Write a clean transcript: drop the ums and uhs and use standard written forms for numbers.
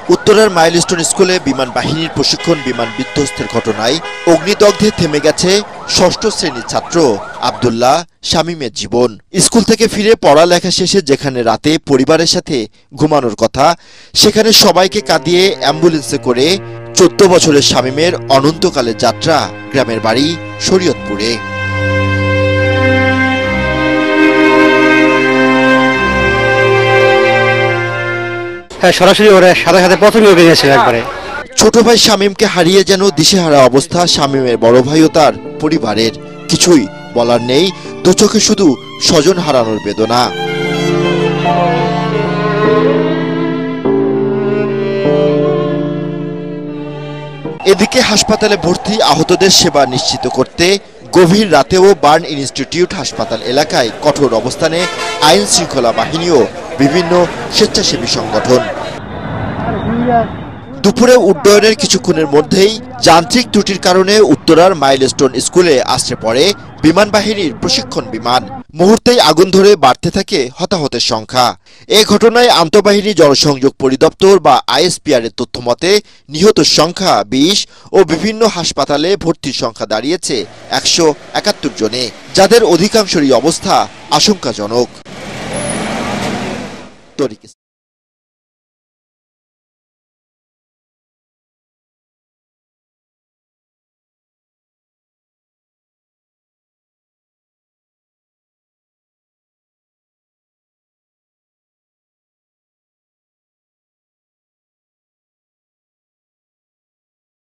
উত্তরার মাইলস্টোন স্কুলে বিমান বাহিনীর প্রশিক্ষণ বিমান বিধ্বস্তের ঘটনায় অগ্নিদগ্ধে থেমে গেছে ষষ্ঠ শ্রেণীর ছাত্র আব্দুল্লাহ শামীমের জীবন। স্কুল থেকে ফিরে পড়ালেখা শেষে যেখানে রাতে পরিবারের সাথে ঘুমানোর কথা, সেখানে সবাইকে কাঁদিয়ে অ্যাম্বুলেন্সে করে 14 বছরের শামীমের অনন্তকালের যাত্রা গ্রামের বাড়ি শরীয়তপুরে। সরাসরি ওরা সাথে সাথে প্রথমে ওকে গেছিল একবারে। ছোট ভাই শামীমকে হারিয়ে যেন দিশেহারা অবস্থা শামীমের বড় ভাই ও তার পরিবারের। কিছুই বলার নেই, দু চোখে শুধু স্বজন হারানোর বেদনা। এদিকে হাসপাতালে ভর্তি আহতদের সেবা নিশ্চিত করতে গভীর রাতেও বার্ন ইনস্টিটিউট হাসপাতাল এলাকায় কঠোর অবস্থানে আইন শৃঙ্খলা বাহিনী ও বিভিন্ন স্বেচ্ছাসেবী সংগঠন। দুপুরে উড্ডয়নের কিছুক্ষণের মধ্যেই যান্ত্রিক ত্রুটির কারণে উত্তরার মাইলস্টোন স্কুলে আশ্রে পড়ে বিমান বাহিনীর প্রশিক্ষণ বিমান। মুহূর্তেই আগুন ধরে বাড়তে থাকে হতাহতের সংখ্যা। এ ঘটনায় আন্তঃবাহিনী জনসংযোগ পরিদপ্তর বা আইএসপিআর এর তথ্য মতে নিহতের সংখ্যা 20 ও বিভিন্ন হাসপাতালে ভর্তির সংখ্যা দাঁড়িয়েছে 171 জনে, যাদের অধিকাংশেরই অবস্থা আশঙ্কাজনক।